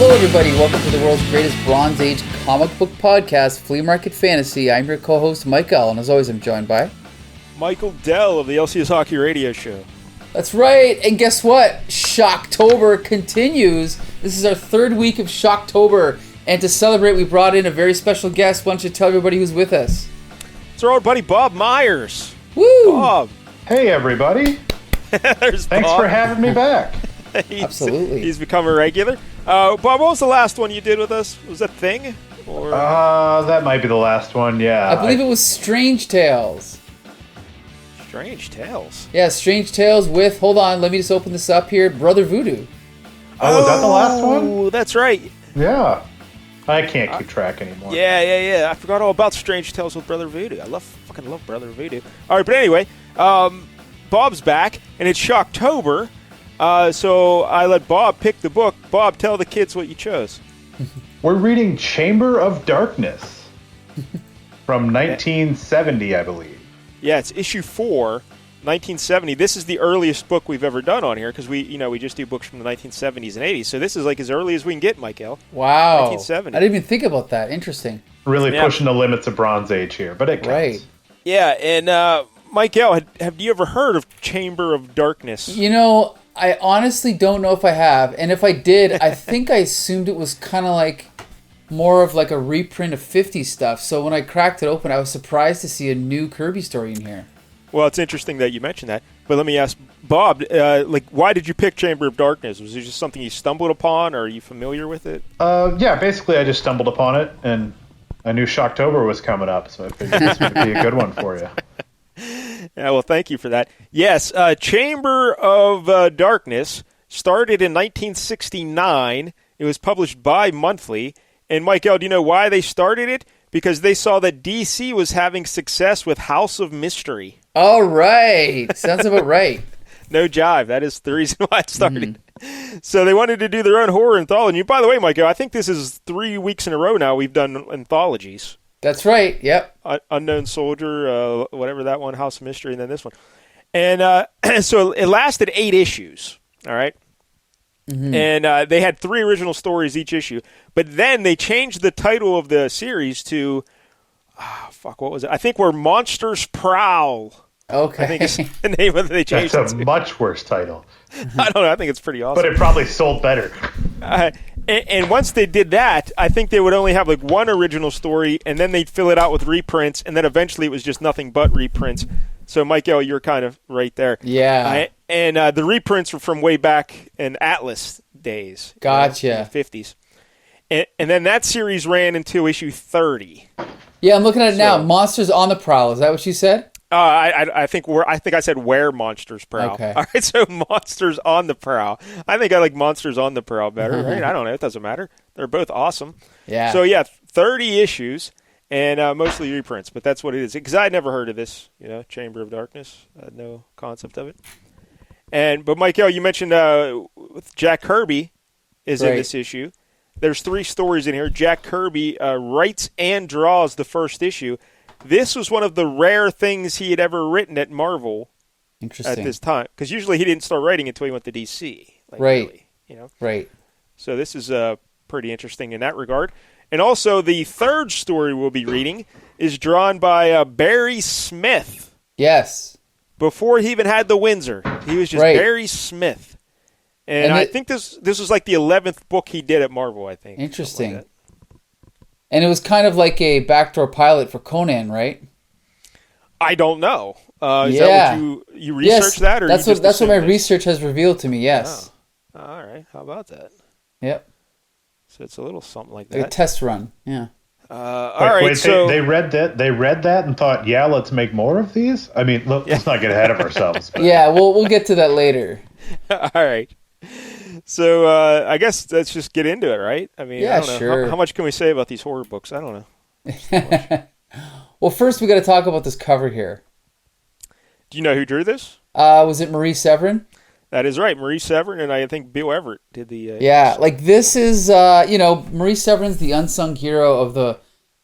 Hello, everybody. Welcome to the world's greatest Bronze Age comic book podcast, Flea Market Fantasy. I'm your co-host, Mike L., and as always, I'm joined by... Michael Dell of the LCS Hockey Radio Show. That's right, and guess what? Shock-tober continues. This is our third week of Shock-tober, and to celebrate, we brought in a very special guest. Why don't you tell everybody who's with us? It's our old buddy Bob Myers. Woo! Bob. Hey, everybody. Thanks for having me back. Absolutely. He's become a regular. Bob, what was the last one you did with us? Was that Thing? Or that might be the last one, yeah. I believe it was Strange Tales. Strange Tales? Yeah, Strange Tales with, hold on, let me just open this up here, Brother Voodoo. Oh, was that the last one? Oh, that's right. Yeah. I can't keep track anymore. Yeah. I forgot all about Strange Tales with Brother Voodoo. I fucking love Brother Voodoo. All right, but anyway, Bob's back, and it's Shock-tober. So I let Bob pick the book. Bob, tell the kids what you chose. We're reading Chamber of Darkness from 1970, I believe. Yeah, it's issue 4, 1970. This is the earliest book we've ever done on here because we just do books from the 1970s and 80s. So this is like as early as we can get, Michael. Wow. 1970. I didn't even think about that. Interesting. Really pushing the limits of Bronze Age here, but it counts. Right. Yeah, and Michael, have you ever heard of Chamber of Darkness? You know, I honestly don't know if I have, and if I did, I think I assumed it was kind of like more of like a reprint of 50s stuff. So when I cracked it open, I was surprised to see a new Kirby story in here. Well, it's interesting that you mentioned that. But let me ask Bob, why did you pick Chamber of Darkness? Was it just something you stumbled upon, or are you familiar with it? Yeah, basically I just stumbled upon it, and I knew Shock-tober was coming up, so I figured this would be a good one for you. Yeah, well, thank you for that. Yes, Chamber of Darkness started in 1969. It was published bi-monthly. And, Michael, do you know why they started it? Because they saw that DC was having success with House of Mystery. All right. Sounds about right. No jive. That is the reason why it started. Mm-hmm. So they wanted to do their own horror anthology. By the way, Michael, I think this is 3 weeks in a row now we've done anthologies. That's right. Yep. Unknown Soldier, whatever that one, House of Mystery, and then this one. And so it lasted 8 issues, all right? Mm-hmm. And they had 3 original stories each issue. But then they changed the title of the series to, what was it? I think Where Monsters Prowl. Okay. I think it's the name of it they changed. That's a much worse title. I don't know. I think it's pretty awesome. But it probably sold better. And once they did that, I think they would only have like one original story, and then they'd fill it out with reprints, and then eventually it was just nothing but reprints. So, Michael, you're kind of right there. Yeah. And the reprints were from way back in Atlas days. Gotcha. In the 50s. And then that series ran until issue 30. Yeah, I'm looking at it now. Monsters on the Prowl. Is that what you said? I think I said Where Monsters Prowl. Okay. All right, so Monsters on the Prowl. I think I like Monsters on the Prowl better, right? I don't know. It doesn't matter. They're both awesome. Yeah. So, 30 issues and mostly reprints, but that's what it is. Because I had never heard of this, Chamber of Darkness. I had no concept of it. But, Michael, you mentioned Jack Kirby is in this issue. There's 3 stories in here. Jack Kirby writes and draws the first issue. This was one of the rare things he had ever written at Marvel at this time. Because usually he didn't start writing until he went to DC. Right. Really, Right. So this is pretty interesting in that regard. And also the third story we'll be reading is drawn by Barry Smith. Yes. Before he even had the Windsor. He was just Barry Smith. And I think this was like the 11th book he did at Marvel, I think. Interesting. Like and it was kind of like a backdoor pilot for Conan, right? I don't know. Is that what you researched that? Or that's what my research has revealed to me, yes. Oh. All right. How about that? Yep. So it's a little something like that. Like a test run, yeah. All right, so they read that and thought, yeah, let's make more of these? I mean, let's not get ahead of ourselves. But. Yeah, we'll get to that later. All right. So I guess let's just get into it, right? I mean, I don't know. Sure. How much can we say about these horror books? I don't know. Well, first we got to talk about this cover here. Do you know who drew this? Was it Marie Severin? That is right, Marie Severin, and I think Bill Everett did the... yeah, like this is, Marie Severin's the unsung hero of the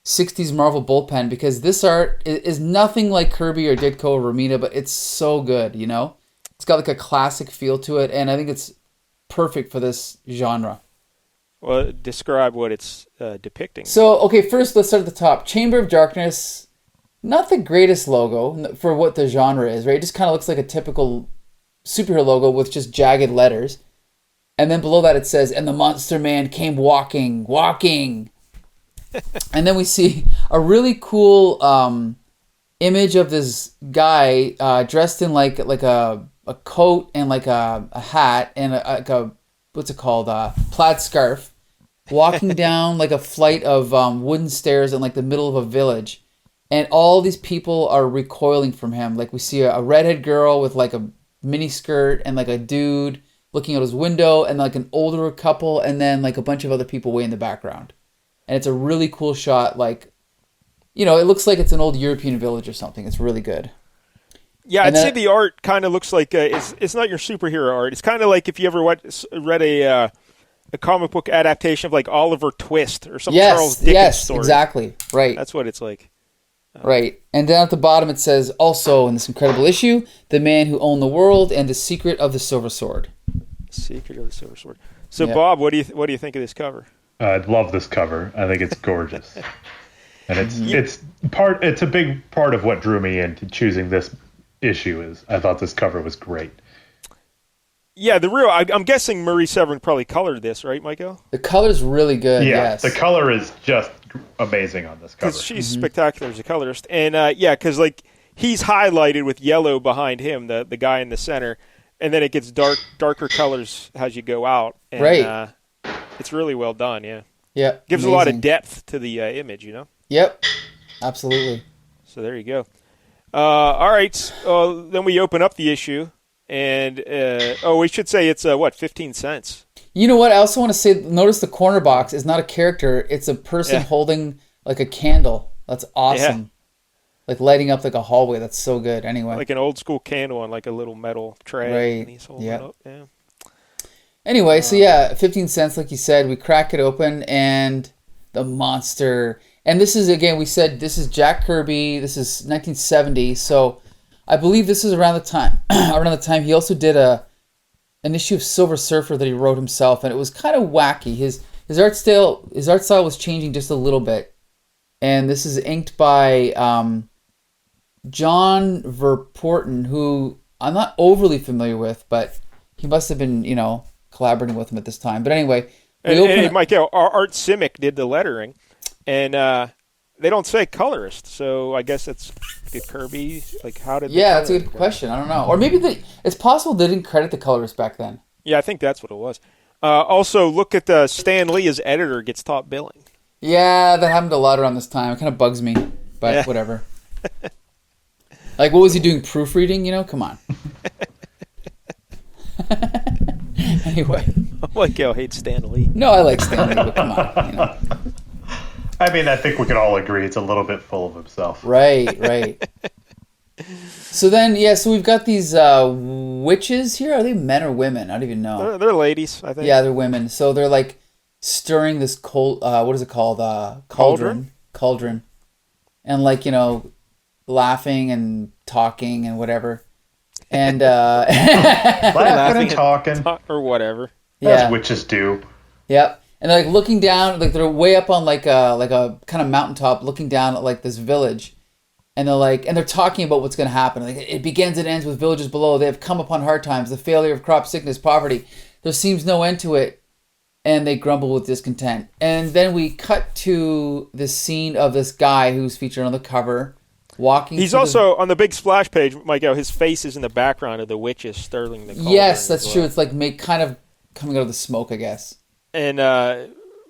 60s Marvel bullpen because this art is nothing like Kirby or Ditko or Romita, but it's so good, It's got like a classic feel to it, and I think it's perfect for this genre. Well, describe what it's depicting. So, okay, first let's start at the top. Chamber of Darkness, not the greatest logo for what the genre is, right? It just kind of looks like a typical superhero logo with just jagged letters. And then below that it says, and the Monster Man came walking. And then we see a really cool image of this guy dressed in like a coat and like a hat and a what's it called, plaid scarf, walking down like a flight of wooden stairs in like the middle of a village, and all these people are recoiling from him. Like we see a redhead girl with like a mini skirt and like a dude looking out his window and like an older couple and then like a bunch of other people way in the background. And it's a really cool shot. Like, you know, it looks like it's an old European village or something. It's really good. Yeah, I'd say the art kind of looks like it's not your superhero art. It's kind of like if you ever read a comic book adaptation of like Oliver Twist or some Charles Dickens story. Yes, exactly. Right. That's what it's like. Right. And down at the bottom it says, also in this incredible issue, The Man Who Owned the World and The Secret of the Silver Sword. Secret of the Silver Sword. So, Bob, what do you think of this cover? I love this cover. I think it's gorgeous. And it's a big part of what drew me into choosing this issue. Is I thought this cover was great. Yeah, I'm guessing Marie Severin probably colored this, right, Michael? The color's really good. Yeah, yes. The color is just amazing on this cover. Because she's spectacular as a colorist, and because like he's highlighted with yellow behind him, the guy in the center, and then it gets darker colors as you go out. And, right. It's really well done. Yeah. Yeah. Gives a lot of depth to the image, you know. Yep. Absolutely. So there you go. All right. Then we open up the issue. And, we should say it's, 15 cents? You know what? I also want to say, notice the corner box is not a character. It's a person holding, like, a candle. That's awesome. Yeah. Like, lighting up, like, a hallway. That's so good. Anyway. Like an old school candle on, like, a little metal tray. Right. And he's holding it up. Yeah. Anyway, so 15 cents, like you said. We crack it open, and the monster. And this is, again, we said this is Jack Kirby. This is 1970, so I believe this is around the time he also did an issue of Silver Surfer that he wrote himself, and it was kind of wacky. His art style was changing just a little bit, and this is inked by John Verpoorten, who I'm not overly familiar with, but he must have been collaborating with him at this time. But anyway, Michael, Art Simic did the lettering, and they don't say colorist, so I guess it's Kirby. Like, how did? Yeah, that's a good question. I don't know, or maybe it's possible they didn't credit the colorist back then. Yeah, I think that's what it was. Also, look at Stan Lee as editor gets top billing. Yeah, that happened a lot around this time. It kind of bugs me, but whatever. Like, what was he doing? Proofreading? Come on. Anyway, Michael hates Stan Lee. No, I like Stan Lee, but come on. I mean, I think we can all agree it's a little bit full of himself. Right. So then, so we've got these witches here. Are they men or women? I don't even know. They're ladies, I think. Yeah, they're women. So they're like stirring this what is it called? Cauldron. And like, laughing and talking and whatever. And laughing and talking. Or whatever. As witches do. Yep. And they're like looking down, like they're way up on like a kind of mountaintop, looking down at like this village, and they're talking about what's going to happen. Like, it begins and ends with villages below. They have come upon hard times, the failure of crop, sickness, poverty. There seems no end to it, and they grumble with discontent. And then we cut to the scene of this guy who's featured on the cover, walking. He's also on the big splash page, Michael. His face is in the background of the witches stirring the cauldron. Yes, that's true. It's like kind of coming out of the smoke, I guess. And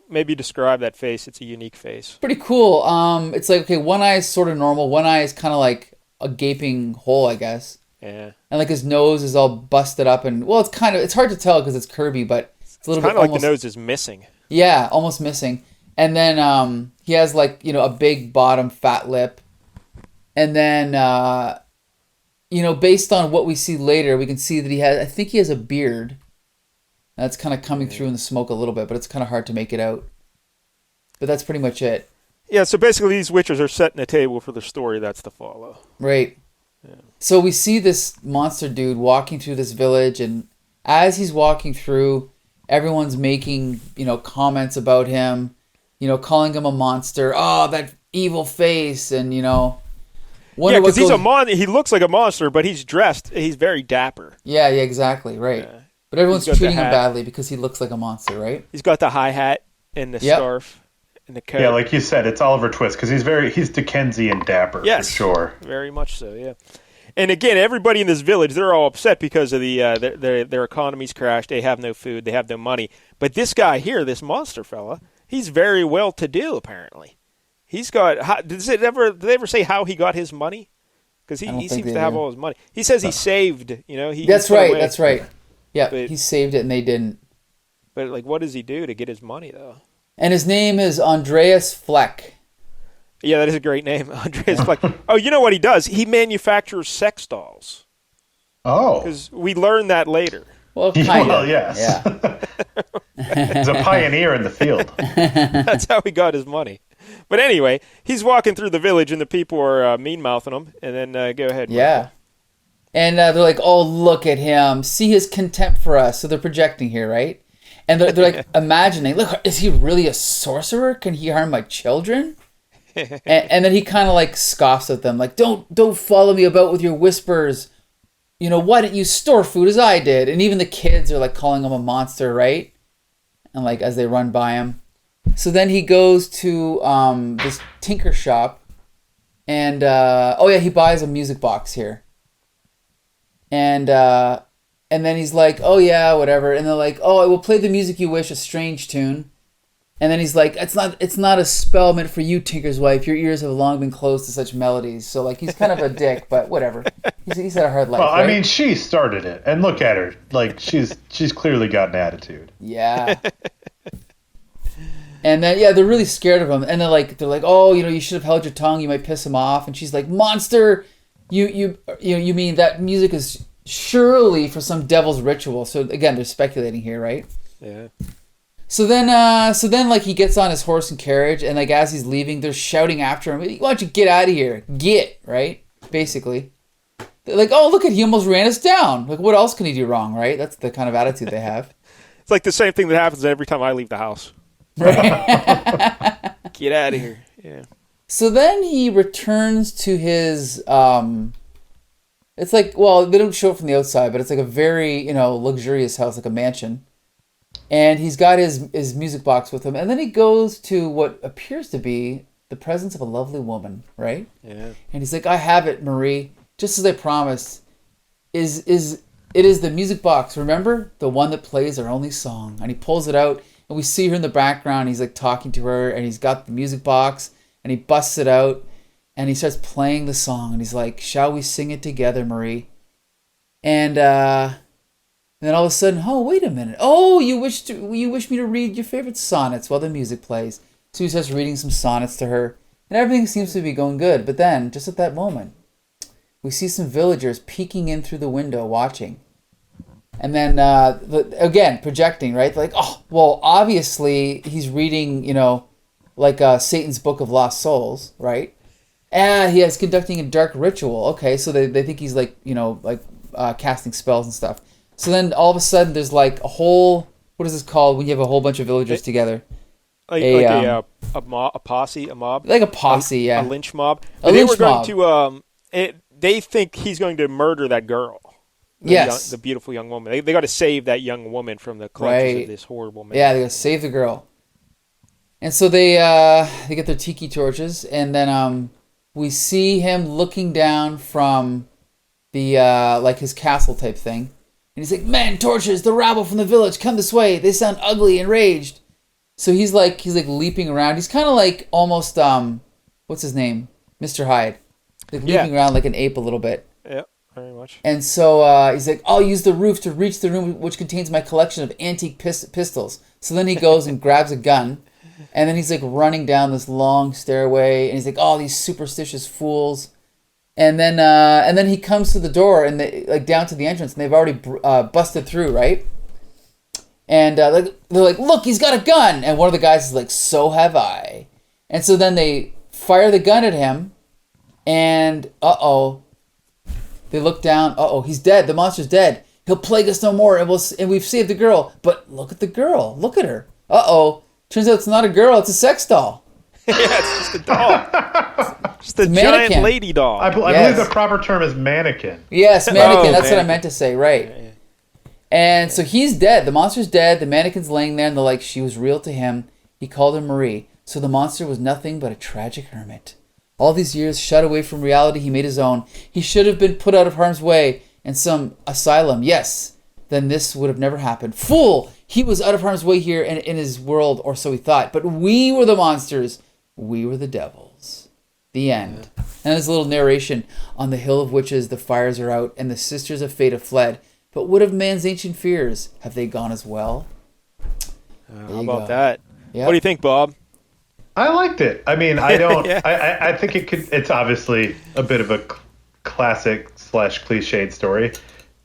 maybe describe that face. It's a unique face. Pretty cool. It's like, okay, one eye is sort of normal. One eye is kind of like a gaping hole, I guess. Yeah. And like his nose is all busted up, and well, it's hard to tell because it's Kirby, but it's a little bit kind of like the nose is missing. Yeah, almost missing. And then he has like a big bottom fat lip, and then based on what we see later, we can see that I think he has a beard. That's kind of coming through in the smoke a little bit, but it's kind of hard to make it out. But that's pretty much it. Yeah, so basically these witches are setting the table for the story that's to follow. Right. Yeah. So we see this monster dude walking through this village, and as he's walking through, everyone's making, comments about him, calling him a monster. Oh, that evil face, and Yeah, because he looks like a monster, but he's dressed. He's very dapper. Yeah, exactly, right. Yeah. But everyone's treating him badly because he looks like a monster, right? He's got the hi-hat and the scarf and the coat. Yeah, like you said, it's Oliver Twist because he's Dickensian dapper for sure. Very much so, yeah. And again, everybody in this village, they're all upset because of their economy's crashed. They have no food. They have no money. But this guy here, this monster fella, he's very well-to-do, apparently. He's got. Did they ever say how he got his money? Because he seems to have all his money. He says he saved. That's right. That's right. Yeah, he saved it and they didn't. But what does he do to get his money though? And his name is Andreas Fleck. Yeah, that is a great name, Andreas Fleck. Oh, you know what he does? He manufactures sex dolls. Oh, because we learned that later. Well, kind of. Well, yes. Yeah. He's a pioneer in the field. That's how he got his money. But anyway, he's walking through the village, and the people are mean-mouthing him. And then go ahead. Yeah. Michael. And they're like, oh, look at him. See his contempt for us. So they're projecting here, right? And they're like imagining, look, is he really a sorcerer? Can he harm my children? And then he kind of scoffs at them, like, don't follow me about with your whispers. Why didn't you store food as I did? And even the kids are calling him a monster, right? And as they run by him. So then he goes to this tinker shop, and he buys a music box here. And then he's like, oh yeah, whatever. And they're like, oh, I will play the music you wish, a strange tune. And then he's like, it's not a spell meant for you, Tinker's wife. Your ears have long been closed to such melodies. So he's kind of a dick, but whatever. He's had a hard life. Well, right? I mean, she started it, and look at her. She's clearly got an attitude. Yeah. And then they're really scared of him, and they're like, oh, you should have held your tongue. You might piss him off. And she's like, monster, you mean that music is surely for some devil's ritual? So again, they're speculating here, right? Yeah. So then he gets on his horse and carriage, and as he's leaving, they're shouting after him, why don't you get out of here? Get, right? Basically. They're like, oh, look he almost ran us down. What else can he do wrong, right? That's the kind of attitude they have. It's like the same thing that happens every time I leave the house. Right? Get out of here. Yeah. So then he returns to his, it's they don't show it from the outside, but it's a very, luxurious house, a mansion. And he's got his music box with him. And then he goes to what appears to be the presence of a lovely woman, right? Yeah. And he's like, I have it, Marie, just as I promised. It is the music box, remember? The one that plays our only song. And he pulls it out, and we see her in the background. He's talking to her, and he's got the music box, and he busts it out, and he starts playing the song. And he's like, shall we sing it together, Marie? And then all of a sudden, oh, wait a minute. Oh, you wish me to read your favorite sonnets while the music plays. So he starts reading some sonnets to her, and everything seems to be going good. But then, just at that moment, we see some villagers peeking in through the window watching. And then, again, projecting, right? Oh, well, obviously, he's reading, Satan's Book of Lost Souls, right? And he is conducting a dark ritual. Okay, so they think he's, casting spells and stuff. So then, all of a sudden, there's, a whole... What is this called when you have a whole bunch of villagers together? A posse, a mob? Like a posse, yeah. A lynch mob. They think he's going to murder that girl. The beautiful young woman. They got to save that young woman from the clutches of this horrible man. Yeah, they got to save the girl. And so they get their tiki torches, and then we see him looking down from the his castle type thing, and he's like, "Men, torches! The rabble from the village, come this way! They sound ugly, enraged." So he's leaping around. He's kind of almost what's his name, Mr. Hyde, leaping around like an ape a little bit. Yeah. Very much. And so he's like, I'll use the roof to reach the room which contains my collection of antique pistols. So then he goes and grabs a gun, and then he's running down this long stairway, and he's like, oh, these superstitious fools. And then he comes to the door, and they down to the entrance, and they've already busted through, right? And they're like, look, he's got a gun. And one of the guys is like, so have I. And so then they fire the gun at him, and they look down. He's dead. The monster's dead. He'll plague us no more, and we've saved the girl. But look at the girl. Look at her. Uh-oh. Turns out it's not a girl. It's a sex doll. Yeah, it's just a doll. Just a giant mannequin. lady doll. I believe the proper term is mannequin. Yes, mannequin. That's what I mannequin. meant to say. Right. Yeah. And so he's dead. The monster's dead. The mannequin's laying there, and they're like, she was real to him. He called her Marie. So the monster was nothing but a tragic hermit. All these years, shut away from reality, he made his own. He should have been put out of harm's way in some asylum. Yes, then this would have never happened. Fool! He was out of harm's way here and in his world, or so he thought. But we were the monsters. We were the devils. The end. And there's a little narration. On the hill of witches, the fires are out, and the sisters of fate have fled. But what of man's ancient fears? Have they gone as well? How about that? Yep. What do you think, Bob? I liked it. I mean, I don't. Yeah. I think it could. It's obviously a bit of a classic / cliched story,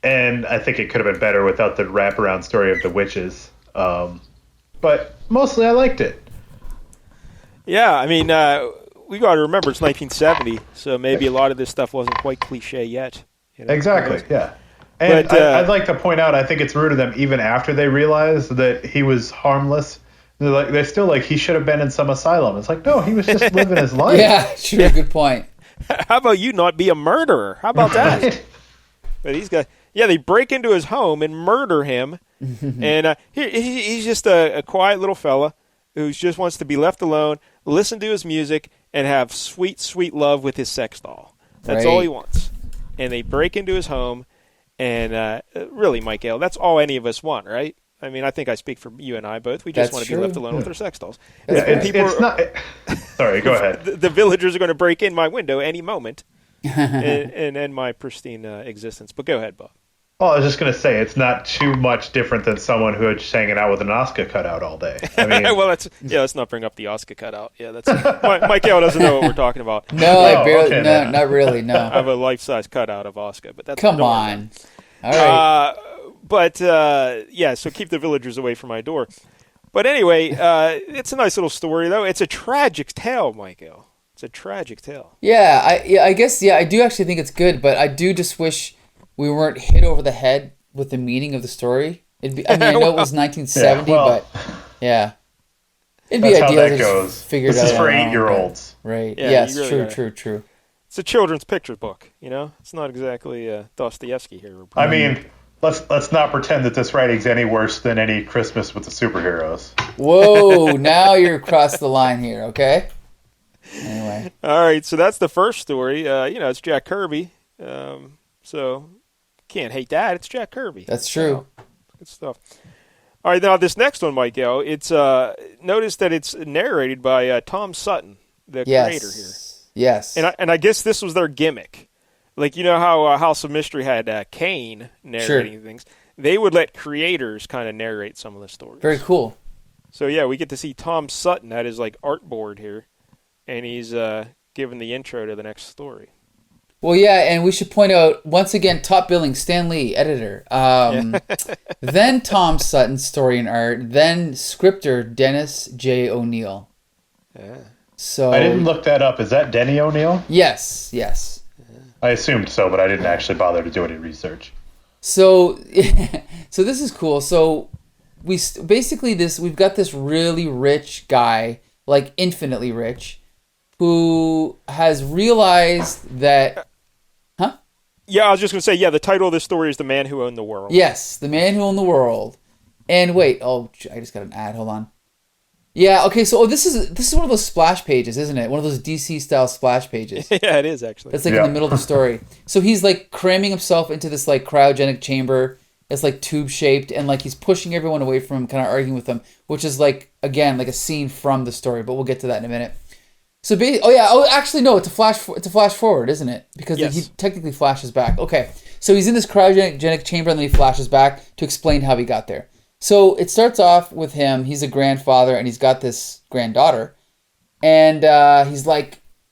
and I think it could have been better without the wraparound story of the witches. But mostly, I liked it. Yeah, I mean, we got to remember it's 1970, so maybe a lot of this stuff wasn't quite cliche yet. You know? Exactly. Yeah. And But, I'd like to point out, I think it's rude of them even after they realized that he was harmless. They're still like, he should have been in some asylum. It's like, no, he was just living his life. Yeah, sure. Good point. How about you not be a murderer? How about that? But he's got, they break into his home and murder him. And he's just a quiet little fella who just wants to be left alone, listen to his music, and have sweet, sweet love with his sex doll. That's all he wants. And they break into his home, and really, Mike Ale, that's all any of us want, right? I mean, I think I speak for you and I both. We just want to be left alone with our sex dolls. It's not. Sorry, go ahead. The villagers are going to break in my window any moment and end my pristine existence. But go ahead, Bob. Well, I was just going to say, it's not too much different than someone who is just hanging out with an Oscar cutout all day. I mean, well, let's not bring up the Oscar cutout. Yeah, that's Mike Ale doesn't know what we're talking about. No, I barely. No, not really. No. I have a life-size cutout of Oscar, but that's come on. All right. But so keep the villagers away from my door. But anyway, it's a nice little story, though. It's a tragic tale, Michael. It's a tragic tale. I guess I do actually think it's good, but I do just wish we weren't hit over the head with the meaning of the story. I know it was 1970, but yeah. It'd be that's ideal how that to goes. just figure it out. This is for 8-year-olds. Right. Yeah, Yes, you really true. It's a children's picture book, you know? It's not exactly Dostoevsky here. I mean, let's not pretend that this writing's any worse than any Christmas with the superheroes. Whoa, now you're across the line here, okay? Anyway. All right, so that's the first story. It's Jack Kirby. So can't hate that. It's Jack Kirby. That's true. Good stuff. All right, now this next one, Mike-El, it's notice that it's narrated by Tom Sutton, the creator here. Yes. And I guess this was their gimmick. Like, you know how House of Mystery had Kane narrating things? They would let creators kind of narrate some of the stories. Very cool. So, yeah, we get to see Tom Sutton at his, art board here, and he's giving the intro to the next story. Well, yeah, and we should point out, once again, top billing, Stan Lee, editor. Then Tom Sutton, story and art. Then scripter, Dennis J. O'Neil. Yeah. So I didn't look that up. Is that Denny O'Neil? Yes. I assumed so, but I didn't actually bother to do any research. So this is cool. So we've got this really rich guy, like infinitely rich, who has realized that... Huh? Yeah, I was just going to say, the title of this story is The Man Who Owned the World. Yes, The Man Who Owned the World. And wait, I just got an ad. Hold on. Yeah, okay, so this is one of those splash pages, isn't it? One of those DC-style splash pages. Yeah, it is, actually. It's in the middle of the story. So he's, cramming himself into this, cryogenic chamber. It's, tube-shaped, and, he's pushing everyone away from him, kind of arguing with them, which is, again, a scene from the story, but we'll get to that in a minute. So, it's a flash forward, isn't it? Because he technically flashes back. Okay, so he's in this cryogenic chamber, and then he flashes back to explain how he got there. So it starts off with him. He's a grandfather, and he's got this granddaughter. And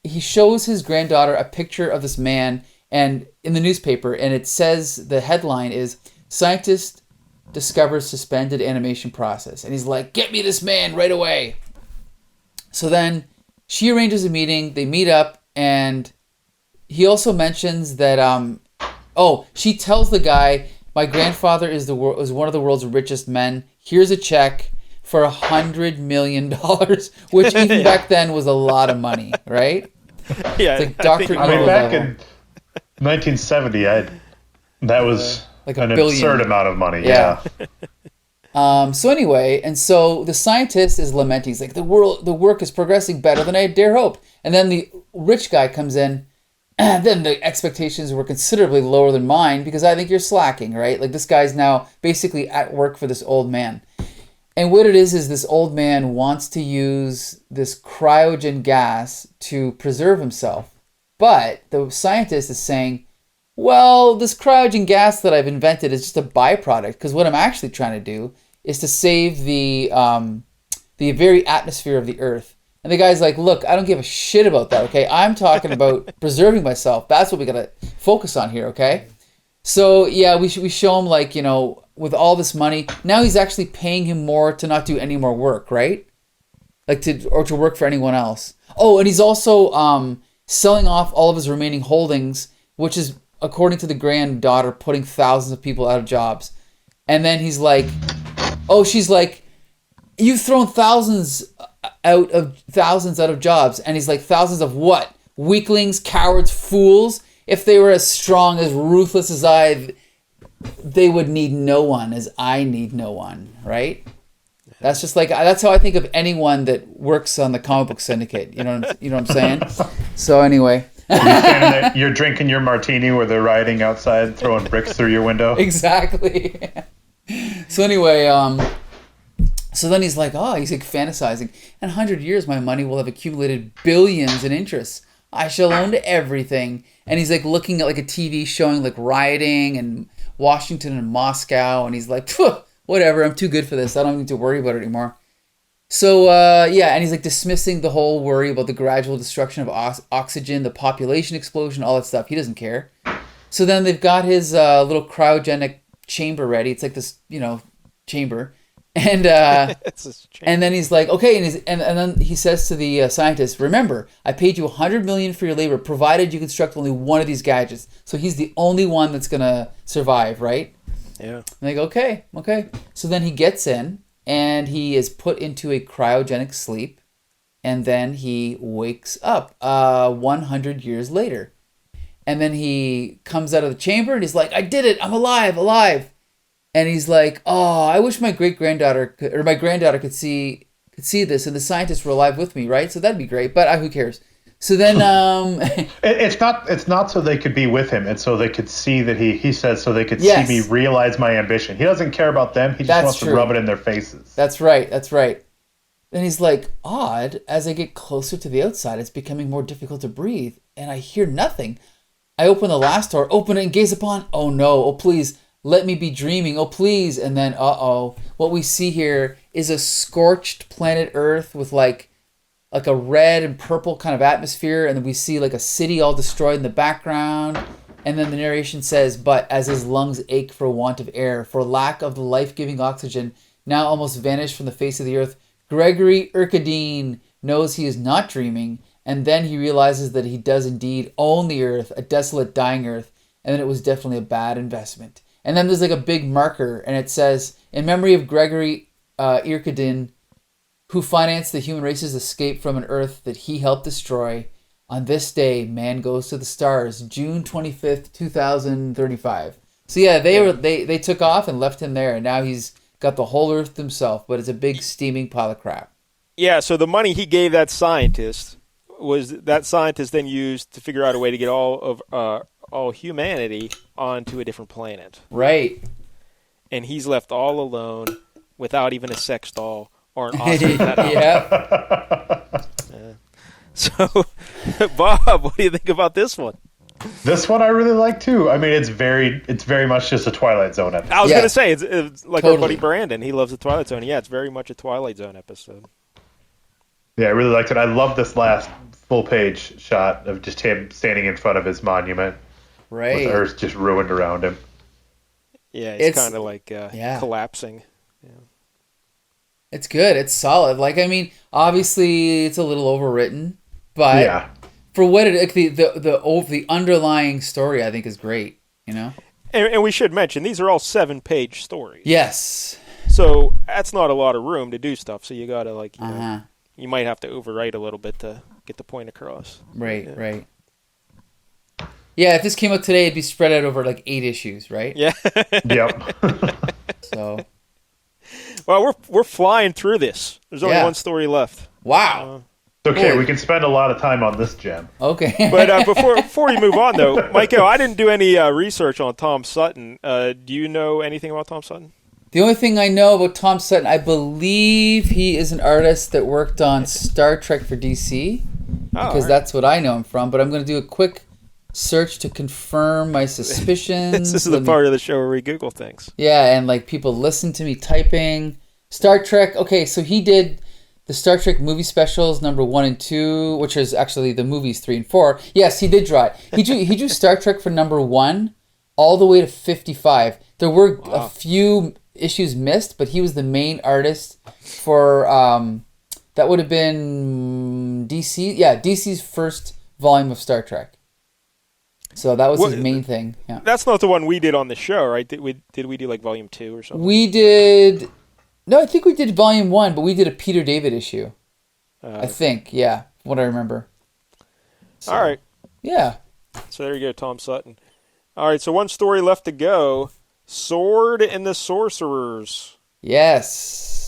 he shows his granddaughter a picture of this man and in the newspaper, and it says, the headline is, Scientist Discovers Suspended Animation Process. And he's like, get me this man right away. So then she arranges a meeting. They meet up, and he also mentions that, she tells the guy, my grandfather is one of the world's richest men. Here's a check for $100 million, which even back then was a lot of money, right? Yeah, it's like Dr. I mean, back in 1970, that was like an $1 billion. absurd amount of money. Yeah. So anyway, and so the scientist is lamenting. He's like, the work is progressing better than I dare hope. And then the rich guy comes in, and then the expectations were considerably lower than mine because I think you're slacking, right? Like this guy's now basically at work for this old man. And what it is this old man wants to use this cryogen gas to preserve himself. But the scientist is saying, well, this cryogen gas that I've invented is just a byproduct because what I'm actually trying to do is to save the very atmosphere of the Earth. And the guy's like, look, I don't give a shit about that, okay? I'm talking about preserving myself. That's what we got to focus on here, okay? So, yeah, we show him, like, you know, with all this money, now he's actually paying him more to not do any more work, right? Like, to work for anyone else. Oh, and he's also selling off all of his remaining holdings, which is, according to the granddaughter, putting thousands of people out of jobs. And then he's like, oh, she's like, you've thrown thousands out of jobs. And he's like, thousands of what? Weaklings, cowards, fools? If they were as strong, as ruthless as I, they would need no one as I need no one, right? That's just like, that's how I think of anyone that works on the comic book syndicate. You know what I'm saying? So anyway. You're standing there, you're drinking your martini where they're riding outside, throwing bricks through your window. Exactly. So anyway, so then he's like fantasizing. In 100 years, my money will have accumulated billions in interest. I shall own everything. And he's like looking at like a TV showing like rioting and Washington and Moscow. And he's like, whatever, I'm too good for this. I don't need to worry about it anymore. So, and he's like dismissing the whole worry about the gradual destruction of oxygen, the population explosion, all that stuff. He doesn't care. So then they've got his little cryogenic chamber ready. It's like this, chamber. And and then he's like, okay, and then he says to the scientist, remember, I paid you $100 million for your labor, provided you construct only one of these gadgets. So he's the only one that's gonna survive, right? Yeah. And they go, okay. So then he gets in, and he is put into a cryogenic sleep, and then he wakes up 100 years later. And then he comes out of the chamber, and he's like, I did it, I'm alive. And he's like, oh, I wish my granddaughter could see this, and the scientists were alive with me, right? So that'd be great, but who cares? So then, it's not so they could be with him, it's so they could see that he says so they could see me realize my ambition. He doesn't care about them. He just wants to rub it in their faces. That's right. Then he's like, odd. As I get closer to the outside, it's becoming more difficult to breathe, and I hear nothing. I open the last door, open it, and gaze upon. Oh no! Oh please. Let me be dreaming. Oh, please. And then, what we see here is a scorched planet Earth with like a red and purple kind of atmosphere. And then we see like a city all destroyed in the background. And then the narration says, but as his lungs ache for want of air, for lack of the life-giving oxygen, now almost vanished from the face of the earth, Gregory Urquidine knows he is not dreaming. And then he realizes that he does indeed own the earth, a desolate, dying earth. And then it was definitely a bad investment. And then there's like a big marker, and it says, in memory of Gregory Urquidine, who financed the human race's escape from an Earth that he helped destroy, on this day, man goes to the stars, June 25th, 2035. So yeah, they took off and left him there, and now he's got the whole Earth to himself, but it's a big steaming pile of crap. Yeah, so the money he gave that scientist then used to figure out a way to get all humanity onto a different planet. Right. And he's left all alone without even a sex doll or an Oscar cutout. Yeah. So, Bob, what do you think about this one? This one I really like too. I mean, it's very much just a Twilight Zone episode. I was going to say, it's like our buddy Brandon. He loves the Twilight Zone. Yeah, it's very much a Twilight Zone episode. Yeah, I really liked it. I love this last full page shot of just him standing in front of his monument. Right. With Earth just ruined around him. Yeah, it's kind of like collapsing. Yeah. It's good. It's solid. Like, I mean, obviously it's a little overwritten, but for what it the underlying story, I think is great. And we should mention, these are all 7-page stories. Yes. So that's not a lot of room to do stuff. So you got to, like, Uh-huh. you might have to overwrite a little bit to get the point across. Right, right. Yeah, if this came out today, it'd be spread out over like 8 issues, right? Yeah. Yep. So. Well, we're flying through this. There's only one story left. Wow. Okay, we can spend a lot of time on this gem. Okay. But before you move on, though, Michael, I didn't do any research on Tom Sutton. Do you know anything about Tom Sutton? The only thing I know about Tom Sutton, I believe he is an artist that worked on Star Trek for DC, because that's what I know him from. But I'm going to do a quick search to confirm my suspicions. This is the part of the show where we Google things. Yeah, and like people listen to me typing. Star Trek. Okay, so he did the Star Trek movie specials number 1 and 2, which is actually the movies 3 and 4. Yes, he did draw it. He drew Star Trek for number 1 all the way to 55. There were a few issues missed, but he was the main artist for that would have been DC. Yeah, DC's first volume of Star Trek. So that was his main thing. Yeah. That's not the one we did on the show, right? Did we do like volume 2 or something? We did. No, I think we did volume 1, but we did a Peter David issue. I think, yeah, what I remember. So, all right. Yeah. So there you go, Tom Sutton. All right, so one story left to go. Sword and the Sorcerers. Yes.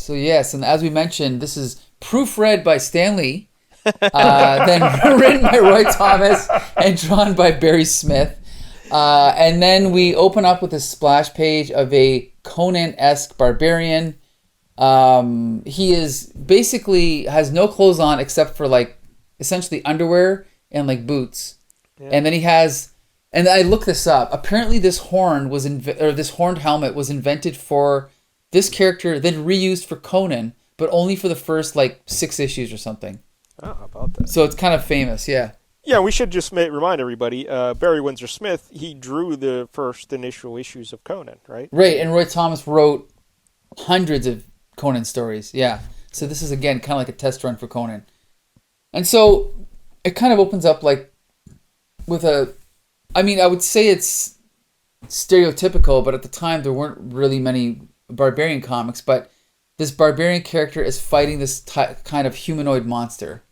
So yes, and as we mentioned, this is proofread by Stan Lee. Then written by Roy Thomas and drawn by Barry Smith. And then we open up with a splash page of a Conan-esque barbarian. He is basically has no clothes on except for like essentially underwear and like boots. Yeah. And then he has, and I looked this up. Apparently this horn was this horned helmet was invented for this character, then reused for Conan, but only for the first like 6 issues or something. Oh, how about that? So it's kind of famous, yeah. Yeah, we should just remind everybody, Barry Windsor-Smith, he drew the first initial issues of Conan, right? Right, and Roy Thomas wrote hundreds of Conan stories, yeah. So this is, again, kind of like a test run for Conan. And so it kind of opens up like with I would say it's stereotypical, but at the time there weren't really many barbarian comics, but this barbarian character is fighting this kind of humanoid monster,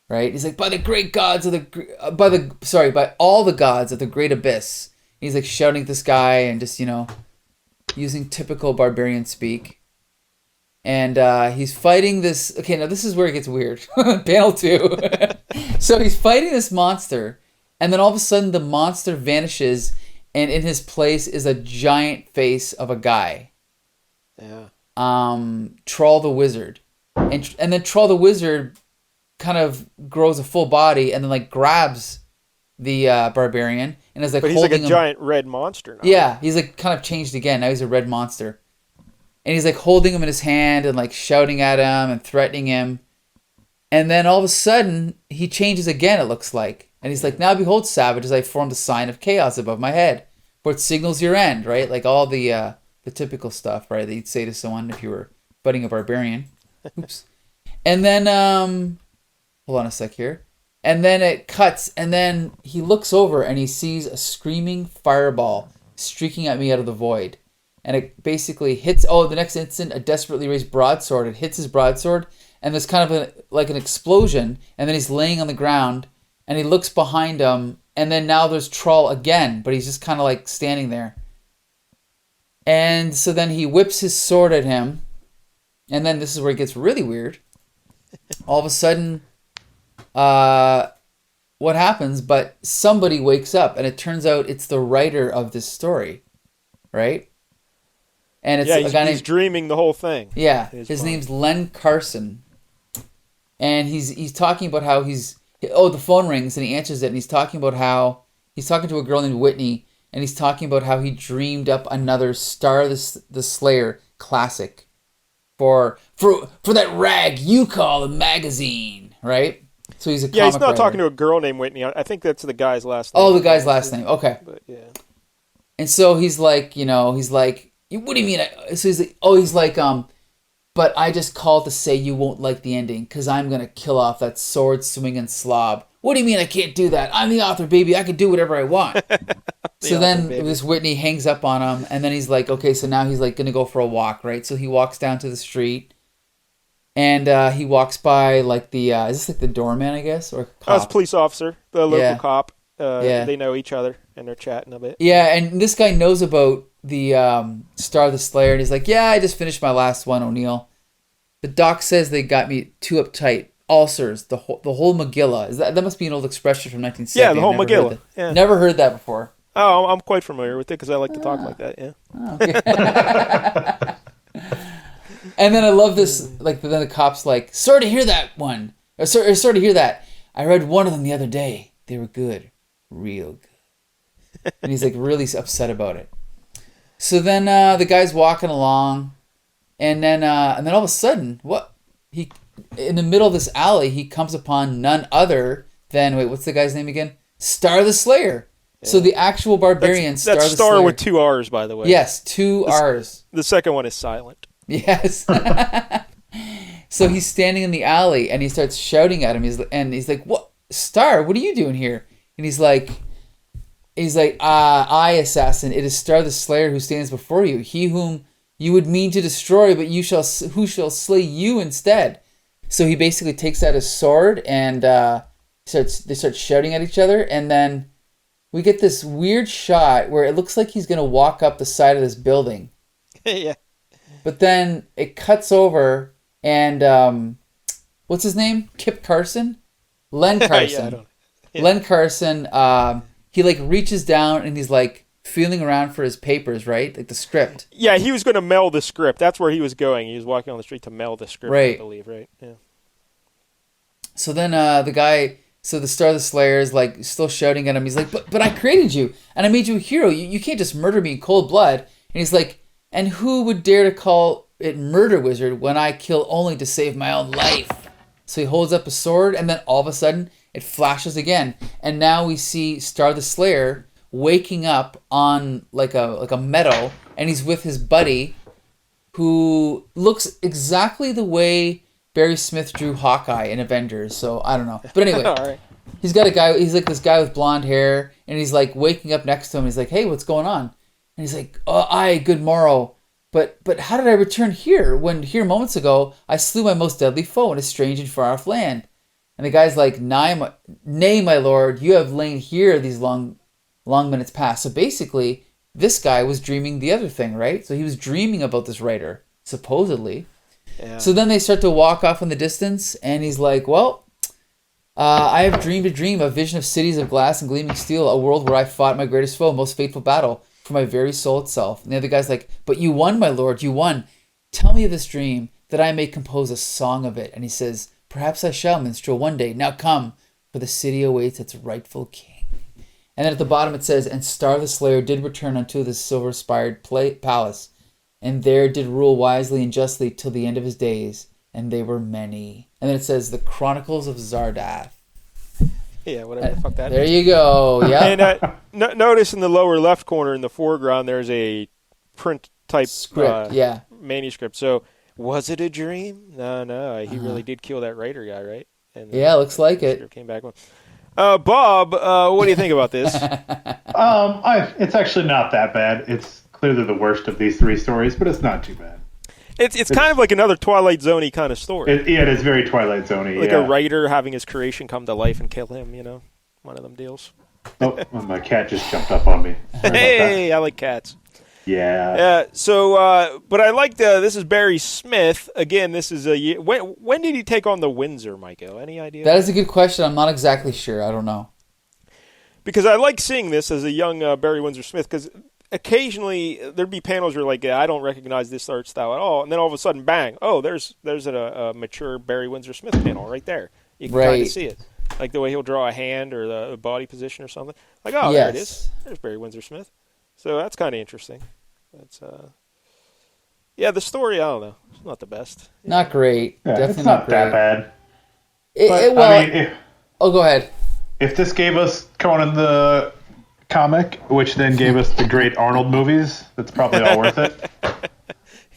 right? He's like, by the great gods of by all the gods of the great abyss. He's like shouting at this guy and just, using typical barbarian speak. And he's fighting this. Okay, now this is where it gets weird. Panel 2. So he's fighting this monster, and then all of a sudden the monster vanishes, and in his place is a giant face of a guy. Yeah. Troll the Wizard, and then Troll the Wizard kind of grows a full body and then like grabs the barbarian and is like, but he's like a giant red monster now. Yeah, he's like kind of changed again. Now he's a red monster, and he's like holding him in his hand and like shouting at him and threatening him, and then all of a sudden he changes again. It looks like, and he's like, now behold, savage, as I formed a sign of chaos above my head, for it signals your end, right? Like all the typical stuff, right, that you'd say to someone if you were fighting a barbarian. Oops. And then, hold on a sec here. And then it cuts, and then he looks over and he sees a screaming fireball streaking at me out of the void. And it basically hits, the next instant, a desperately raised broadsword. It hits his broadsword, and there's kind of like an explosion, and then he's laying on the ground, and he looks behind him, and then now there's Troll again, but he's just kind of like standing there. And so then he whips his sword at him. And then this is where it gets really weird. All of a sudden, what happens? But somebody wakes up. And it turns out it's the writer of this story. Right? And it's a guy he's dreaming the whole thing. Yeah. His name's Len Carson. And he's talking about how the phone rings and he answers it. And he's talking about how he's talking to a girl named Whitney. And he's talking about how he dreamed up another Star the Slayer classic for that rag you call a magazine, right? So he's a comic he's not writer. talking to a girl named Whitney. I think that's the guy's last name. Oh, the guy's last name. Okay. But yeah. And so he's like, what do you mean? So he's like, but I just called to say you won't like the ending because I'm gonna kill off that sword swinging slob what do you mean I can't do that? I'm the author, baby. I can do whatever I want. So then this Whitney hangs up on him, and then he's like, okay, so now he's like going to go for a walk, right? So he walks down to the street, and he walks by like the, is this like the doorman, I guess? Or cop? Oh, it's a police officer, the local cop. They know each other, and they're chatting a bit. Yeah, and this guy knows about the Star of the Slayer, and he's like, yeah, I just finished my last one, O'Neil. The doc says they got me too uptight. Ulcers, the whole Magilla. That must be an old expression from 1970. Yeah, the whole Magilla. Never heard that before. Oh, I'm quite familiar with it because I like to talk like that, yeah. Oh, okay. And then I love this, like, then the cop's like, sorry to hear that one. Sorry to hear that. I read one of them the other day. They were good. Real good. And he's, like, really upset about it. So then the guy's walking along, and then all of a sudden, in the middle of this alley, he comes upon none other than, what's the guy's name again? Star the Slayer. Yeah. So the actual barbarian Star the Slayer. That's Star with 2 R's, by the way. Yes, 2 R's. The second one is silent. Yes. So he's standing in the alley, and he starts shouting at him. He's like, "What, Star? What are you doing here?" And he's like, "I, assassin, it is Star the Slayer who stands before you. He whom you would mean to destroy, but who shall slay you instead." So he basically takes out his sword, and they start shouting at each other, and then we get this weird shot where it looks like he's gonna walk up the side of this building. Yeah. But then it cuts over, and what's his name? Kip Carson? Len Carson. Len Carson, he like reaches down and he's like feeling around for his papers, right? Like the script. Yeah, he was going to mail the script. That's where he was going. He was walking on the street to mail the script, right. I believe, right? Yeah. So then the Star of the Slayer is like still shouting at him. He's like, but I created you, and I made you a hero. You can't just murder me in cold blood. And he's like, and who would dare to call it murder, wizard, when I kill only to save my own life? So he holds up a sword, and then all of a sudden, it flashes again. And now we see Star the Slayer waking up on like a meadow, and he's with his buddy, who looks exactly the way Barry Smith drew Hawkeye in Avengers. So I don't know. But anyway, right. He's like this guy with blonde hair, and he's like waking up next to him. He's like, hey, what's going on? And he's like, oh, aye, good morrow. But how did I return here when here moments ago I slew my most deadly foe in a strange and far off land? And the guy's like, nay, my lord, you have lain here these long minutes past. So basically, this guy was dreaming the other thing, right? So he was dreaming about this writer, supposedly. Yeah. So then they start to walk off in the distance, and he's like, well, I have dreamed a dream, a vision of cities of glass and gleaming steel, a world where I fought my greatest foe, most fateful battle, for my very soul itself. And the other guy's like, but you won, my lord, you won. Tell me of this dream, that I may compose a song of it. And he says, perhaps I shall, minstrel, one day. Now come, for the city awaits its rightful king. And then at the bottom it says, and Star the Slayer did return unto the silver-spired palace, and there did rule wisely and justly till the end of his days, and they were many. And then it says, the Chronicles of Zardath. Yeah, whatever the fuck that there is. You go. Yeah. And notice in the lower left corner in the foreground, there's a print type script. manuscript. So was it a dream? No. He really did kill that writer guy, right? And looks like it. Came back one. Bob, what do you think about this? It's actually not that bad. It's clearly the worst of these 3 stories, but it's not too bad. It's kind of like another Twilight Zone-y kind of story. It is very Twilight Zone-y. Like a writer having his creation come to life and kill him, one of them deals. Oh, my cat just jumped up on me. Hey, I like cats. Yeah. So, but I like this is Barry Smith. Again, this is when did he take on the Windsor, Michael? Any idea? That is a good question. I'm not exactly sure. I don't know. Because I like seeing this as a young Barry Windsor-Smith, because occasionally there'd be panels where like, I don't recognize this art style at all, and then all of a sudden, bang! Oh, there's a mature Barry Windsor-Smith panel right there. You can kind of see it, like the way he'll draw a hand or the body position or something. Like, oh, there it is. There's Barry Windsor-Smith. So that's kind of interesting. That's the story, I don't know. It's not the best. Not great. Yeah, definitely it's not that bad. Go ahead. If this gave us Conan the comic, which then gave us the great Arnold movies, that's probably all worth it.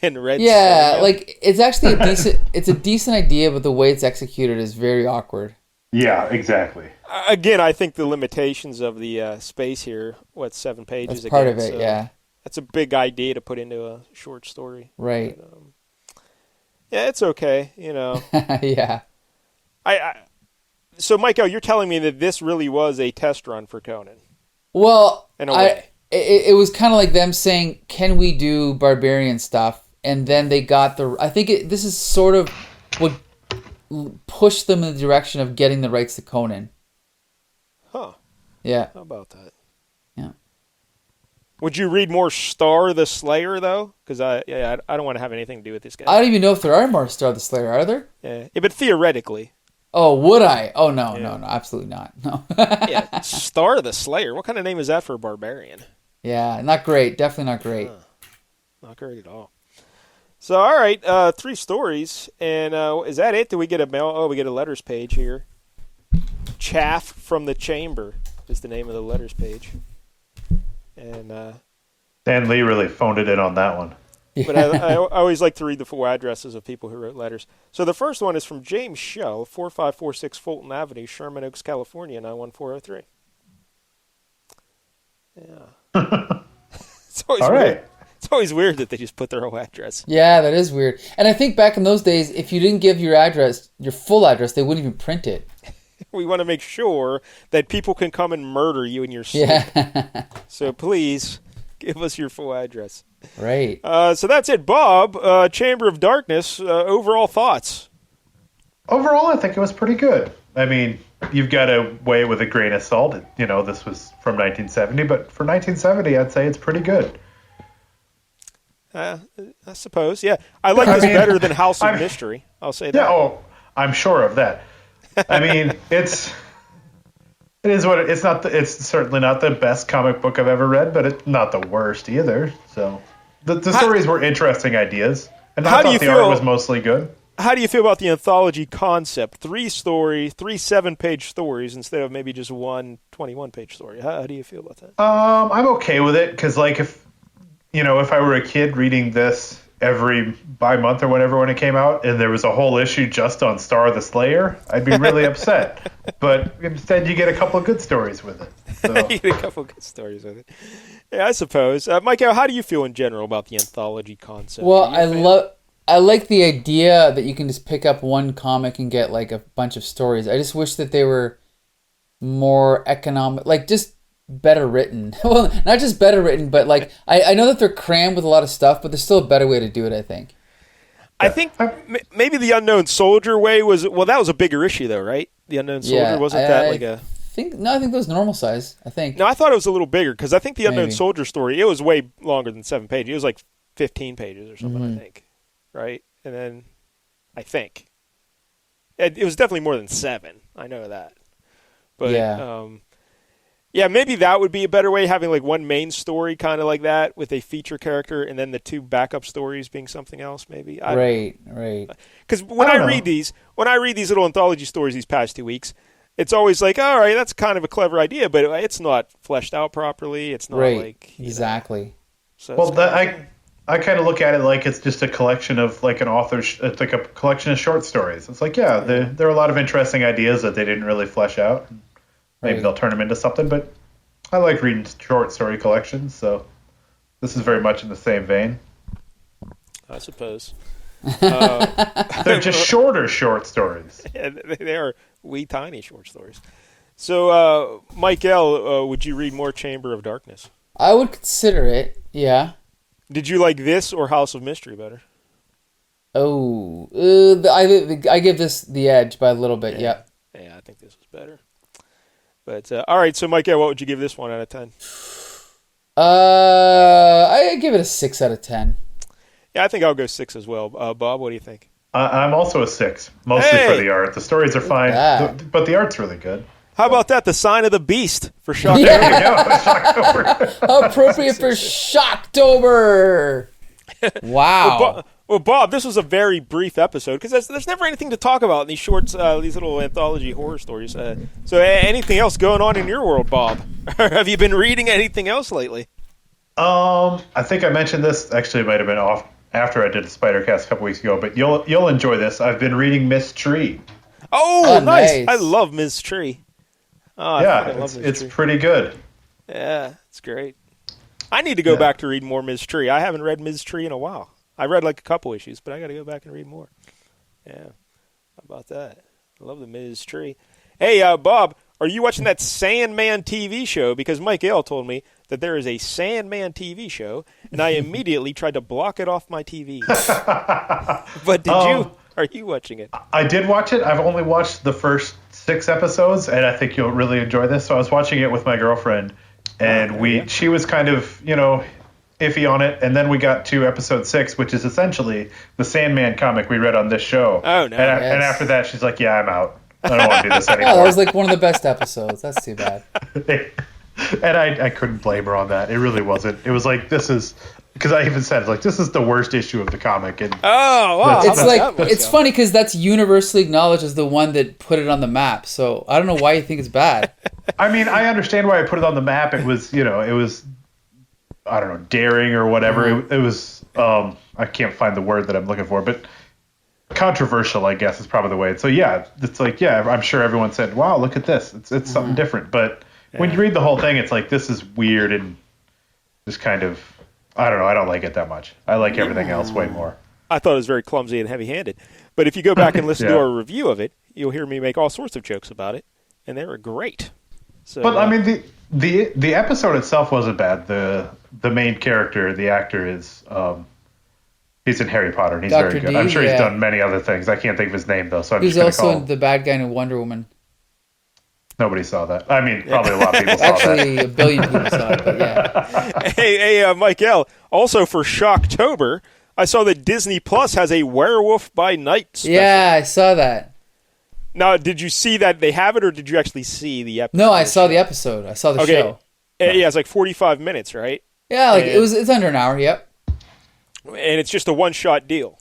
And Red. Yeah, like it's actually a decent idea, but the way it's executed is very awkward. Yeah, exactly. Again, I think the limitations of the space here, 7 pages? That's part again, of it, so yeah. That's a big idea to put into a short story. Right. But, yeah, it's okay, you know. Yeah. So, Michael, you're telling me that this really was a test run for Conan? Well, in a way. It was kind of like them saying, can we do barbarian stuff? And then they got I think this is sort of what pushed them in the direction of getting the rights to Conan. Huh. Yeah. How about that? Yeah. Would you read more Star the Slayer, though? Because I don't want to have anything to do with this guy. I don't even know if there are more Star the Slayer, are there? Yeah, but theoretically. Oh, would I? Oh, no, absolutely not. No. Yeah, Star the Slayer. What kind of name is that for a barbarian? Yeah, not great. Definitely not great. Not great at all. So, all right, 3 stories. And is that it? Do we get a mail? Oh, we get a letters page here. Chaff from the Chamber is the name of the letters page. And Dan Lee really phoned it in on that one. But I always like to read the full addresses of people who wrote letters. So the first one is from James Shell, 4546 Fulton Avenue, Sherman Oaks, California, 91403. Yeah. It's always All weird. right. It's always weird that they just put their whole address. Yeah, that is weird. And I think back in those days, if you didn't give your address, your full address, they wouldn't even print it. We want to make sure that people can come and murder you in your sleep. Yeah. So please give us your full address. Right. So that's it, Bob. Chamber of Darkness. Overall thoughts? Overall, I think it was pretty good. I mean, you've got to weigh it with a grain of salt. You know, this was from 1970, but for 1970, I'd say it's pretty good. I suppose, yeah. I like this better than House of Mystery. I'll say that. Yeah, oh, I'm sure of that. I mean, it is what it's not. It's certainly not the best comic book I've ever read, but it's not the worst either. So the stories were interesting ideas, and I thought the art was mostly good. How do you feel about the anthology concept? 3 7-page stories instead of maybe just one 21-page story. How do you feel about that? I'm okay with it because, like, if I were a kid reading this by month or whatever when it came out, and there was a whole issue just on Star the Slayer, I'd be really upset. But instead, you get a couple of good stories with it. So. You get a couple of good stories with it. Yeah, I suppose. Michael, how do you feel in general about the anthology concept? Well, I like the idea that you can just pick up one comic and get like a bunch of stories. I just wish that they were more economic, like just better written. Well, not just better written, but like I know that they're crammed with a lot of stuff, but there's still a better way to do it, I think. I think maybe the Unknown Soldier way was, that was a bigger issue though, right? The Unknown Soldier, wasn't that like a... I think it was normal size, I think. No, I thought it was a little bigger, because I think the Unknown Soldier story, it was way longer than 7 pages. It was like 15 pages or something, I think. Right? And then, I think. It was definitely more than 7. I know that. But, yeah, maybe that would be a better way, having like one main story kind of like that with a feature character and then the 2 backup stories being something else, maybe. Right. Because when I read these little anthology stories these past 2 weeks, it's always like, all right, that's kind of a clever idea, but it's not fleshed out properly. It's not like... Exactly. So well, I kind of look at it like it's just a collection of like an author's... It's like a collection of short stories. It's like, there are a lot of interesting ideas that they didn't really flesh out. Maybe they'll turn them into something, but I like reading short story collections, so this is very much in the same vein. I suppose. They're just shorter short stories. Yeah, they are wee tiny short stories. So, Michael, would you read more Chamber of Darkness? I would consider it, yeah. Did you like this or House of Mystery better? Oh, I give this the edge by a little bit, Yeah, I think this was better. But, all right, so Michael, what would you give this 1 out of 10? I give it a 6 out of 10. Yeah, I think I'll go 6 as well. Bob, what do you think? I'm also a 6, mostly for the art. The stories are fine, but the art's really good. How about that? The Sign of the Beast for Shock-tober. Yeah. Shock-tober. Appropriate for Shock-tober. Wow. Well, Bob, this was a very brief episode because there's never anything to talk about in these shorts, these little anthology horror stories. So anything else going on in your world, Bob? Have you been reading anything else lately? I think I mentioned this. Actually, it might have been off after I did a Spider-Cast a couple weeks ago, but you'll enjoy this. I've been reading Miss Tree. Oh, nice. I love Ms. Tree. Oh, yeah, it's pretty good. Yeah, it's great. I need to go back to read more Ms. Tree. I haven't read Ms. Tree in a while. I read like a couple issues, but I got to go back and read more. Yeah, how about that? I love the Ms. Tree. Hey, Bob, are you watching that Sandman TV show? Because Mike L told me that there is a Sandman TV show, and I immediately tried to block it off my TV. But did you? Are you watching it? I did watch it. I've only watched the first 6 episodes, and I think you'll really enjoy this. So I was watching it with my girlfriend, and she was kind of, iffy on it, and then we got to episode 6, which is essentially the Sandman comic we read on this show. Oh, no. And after that, she's like, yeah, I'm out. I don't want to do this anymore. Oh, that was like one of the best episodes. That's too bad. And I couldn't blame her on that. It really wasn't. It was like, this is... Because I even said, like, this is the worst issue of the comic. And wow. It's funny because that's universally acknowledged as the one that put it on the map. So I don't know why you think it's bad. I mean, I understand why I put it on the map. It was, I don't know, daring or whatever. Mm-hmm. It was, I can't find the word that I'm looking for, but controversial, I guess, is probably the way. So, yeah, it's like, I'm sure everyone said, wow, look at this. It's something different. But when you read the whole thing, it's like, this is weird and just kind of, I don't know. I don't like it that much. I like everything else way more. I thought it was very clumsy and heavy-handed. But if you go back and listen to our review of it, you'll hear me make all sorts of jokes about it, and they were great. So, but I mean, the episode itself wasn't bad. The main character, the actor, is he's in Harry Potter, and he's Dr. very good. D, I'm sure he's done many other things. I can't think of his name though, so I'm he's just also gonna call the bad guy in Wonder Woman. Nobody saw that. I mean, probably a lot of people saw Actually, that. a billion people saw it, but yeah. Hey, Mike L. Also for Shock-tober, I saw that Disney Plus has a Werewolf by Night special. Yeah, I saw that. Now, did you see that they have it, or did you actually see the episode? No, I saw the episode. I saw the show. Yeah, it's like 45 minutes, right? Yeah, it's under an hour. Yep. And it's just a one-shot deal.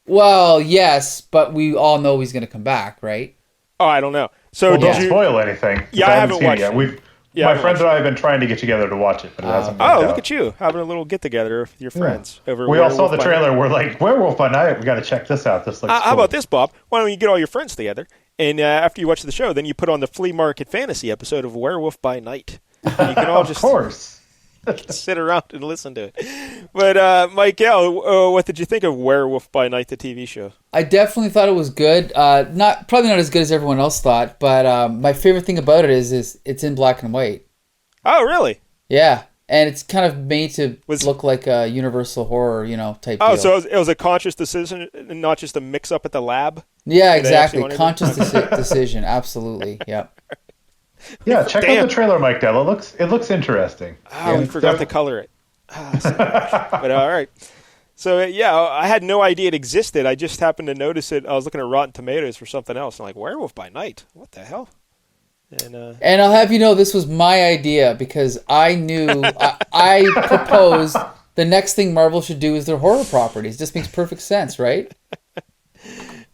Well, yes, but we all know he's going to come back, right? Oh, I don't know. So don't spoil anything. Yeah, I haven't watched it. My friends and I have been trying to get together to watch it, but it hasn't worked out. Look at you, having a little get-together with your friends. Over we all saw the trailer. We're like, Werewolf by Night. We got to check this out. This looks cool. How about this, Bob? Why don't you get all your friends together, and after you watch the show, then you put on the Flea Market Fantasy episode of Werewolf by Night. And you can all just... Of course. sit around and listen to it. But Mike L, what did you think of Werewolf by Night, the TV show? I definitely thought it was good. Probably not as good as everyone else thought, but my favorite thing about it is it's in black and white. Oh, really? Yeah, and it's kind of made to look like a Universal horror, type deal. Oh, so it was a conscious decision, not just a mix-up at the lab? Yeah, exactly. Conscious decision. Absolutely. Yep. Yeah, check out the trailer, Mike Dell. It looks interesting. Oh, we forgot to color it. But all right. So, I had no idea it existed. I just happened to notice it. I was looking at Rotten Tomatoes for something else. I'm like, Werewolf by Night? What the hell? And I'll have you know, this was my idea because I knew, I proposed the next thing Marvel should do is their horror properties. This makes perfect sense, right?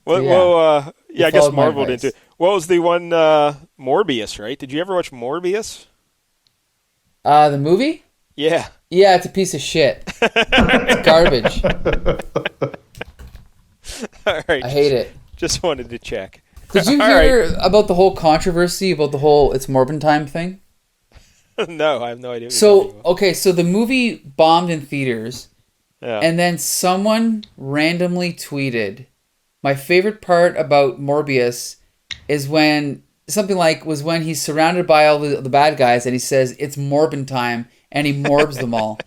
I guess Marvel did too. What was the one, Morbius, right? Did you ever watch Morbius? The movie? Yeah. Yeah, it's a piece of shit. It's garbage. All right. I hate it. Just wanted to check. Did you hear about the whole controversy about the whole It's Morbin Time thing? No, I have no idea. So the movie bombed in theaters, and then someone randomly tweeted, my favorite part about Morbius is when he's surrounded by all the bad guys and he says it's Morbin time and he morbs them all.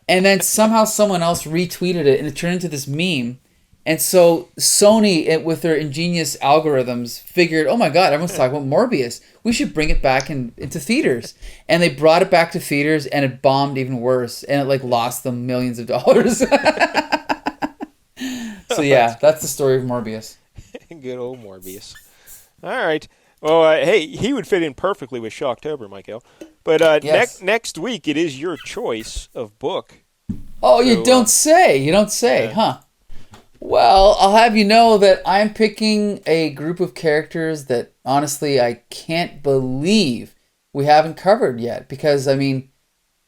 And then somehow someone else retweeted it and it turned into this meme. And so Sony, with their ingenious algorithms, figured, oh my God, everyone's talking about Morbius. We should bring it back into theaters. And they brought it back to theaters and it bombed even worse. And it lost them millions of dollars. So yeah, that's the story of Morbius. Good old Morbius. All right. Well, hey, he would fit in perfectly with Shock-tober, Michael. But yes. next week, it is your choice of book. Oh, so, you don't say, huh? Well, I'll have you know that I'm picking a group of characters that, honestly, I can't believe we haven't covered yet. Because, I mean,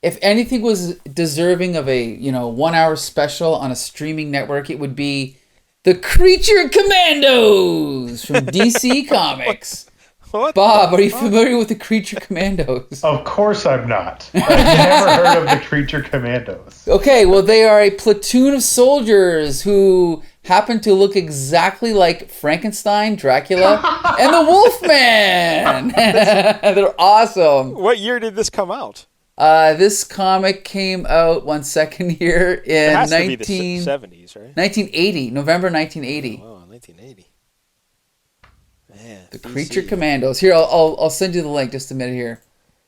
if anything was deserving of a 1 hour special on a streaming network, it would be the Creature Commandos from DC Comics. What? Bob, are you familiar with the Creature Commandos? Of course I'm not. I've never heard of the Creature Commandos. Okay, well, they are a platoon of soldiers who happen to look exactly like Frankenstein, Dracula, and the Wolfman. They're awesome. What year did this come out? This comic came out, one second here, in It has to be the 70s, right? 1980, November 1980. Oh, 1980. Man, The DC. Creature Commandos. Here, I'll send you the link just a minute here.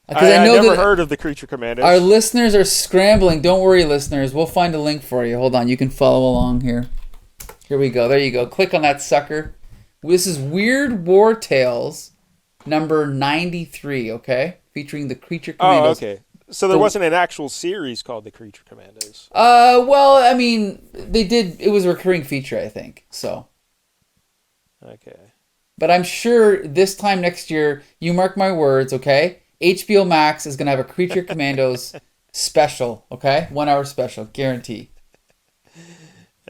I know never that heard of the Creature Commandos. our listeners are scrambling. Don't worry, listeners. We'll find a link for you. Hold on. You can follow along here. Here we go. There you go. Click on that sucker. This is Weird War Tales number 93, okay? Featuring the Creature Commandos. Oh, okay. So there wasn't an actual series called the Creature Commandos. Well, I mean, they did. It was a recurring feature, I think. So. Okay. But I'm sure this time next year, you mark my words, okay? HBO Max is going to have a Creature Commandos special, okay? 1 hour special, guarantee.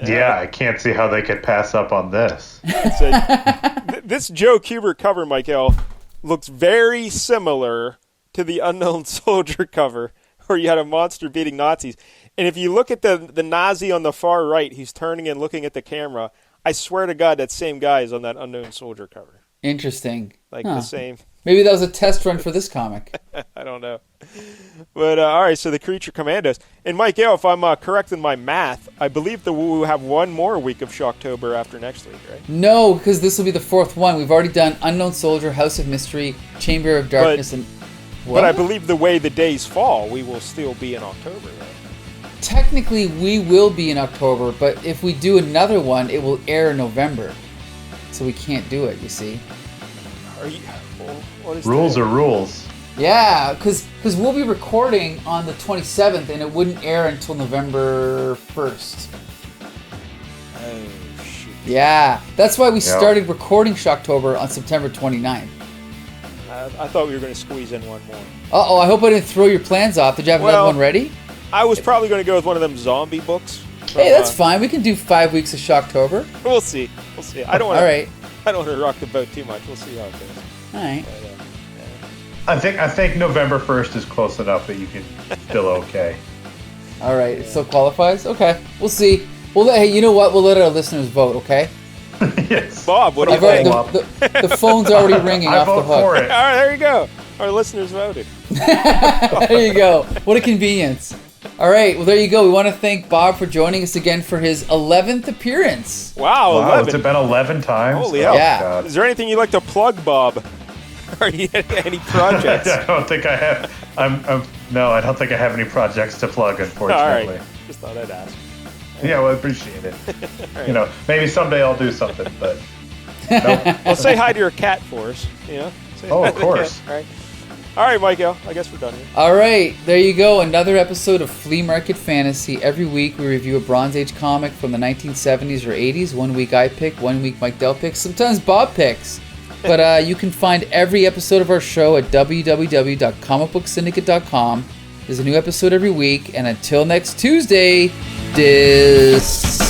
Yeah, I can't see how they could pass up on this. This Joe Kubert cover, Michael, looks very similar to the Unknown Soldier cover, where you had a monster beating Nazis. And if you look at the Nazi on the far right, he's turning and looking at the camera. I swear to God, that same guy is on that Unknown Soldier cover. Interesting. The same. Maybe that was a test run for this comic. I don't know. But, all right, so the Creature Commandos. And, Mike Gale, if I'm correct in my math, I believe that we'll have one more week of Shock-tober after next week, right? No, because this will be the 4th one. We've already done Unknown Soldier, House of Mystery, Chamber of Darkness, and... What? But I believe the way the days fall, we will still be in October, right? Technically, we will be in October, but if we do another one, it will air in November. So we can't do it, you see. Are you... What is Rules are rules. Yeah, because we'll be recording on the 27th, and it wouldn't air until November 1st. Oh, shoot. Yeah, that's why we started recording Shocktober on September 29th. I thought we were going to squeeze in one more. Uh-oh, I hope I didn't throw your plans off. Did you have another one ready? I was probably going to go with one of them zombie books. Hey, that's fine. We can do 5 weeks of Shocktober. We'll see. I don't want All right. I don't want to rock the boat too much. We'll see how it goes. All right. I think November 1st is close enough that you can still okay. All right. It still qualifies? Okay. We'll see. Hey, you know what? We'll let our listeners vote, okay? Yes. Bob, what do you think? The phone's already ringing I off the vote hook. for it. All right, there you go. Our listeners voted. There you go. What a convenience. All right. Well, there you go. We want to thank Bob for joining us again for his 11th appearance. Wow, Wow, 11. has it been 11 times? Holy hell. Yeah. God. Is there anything you'd like to plug, Bob? Are you any projects? I don't think I have. No, I don't think I have any projects to plug, All unfortunately. right. Just thought I'd ask. Yeah, well, I appreciate it. Right. You know, maybe someday I'll do something, but nope. Well, say hi to your cat for us. You know? Say Oh, hi of to the course. cat. All right, Michael. I guess we're done here. All right. There you go. Another episode of Flea Market Fantasy. Every week we review a Bronze Age comic from the 1970s or 80s. 1 week I pick, 1 week Mike Dell picks, sometimes Bob picks. But you can find every episode of our show at www.comicbooksyndicate.com. There's a new episode every week. And until next Tuesday, disperse!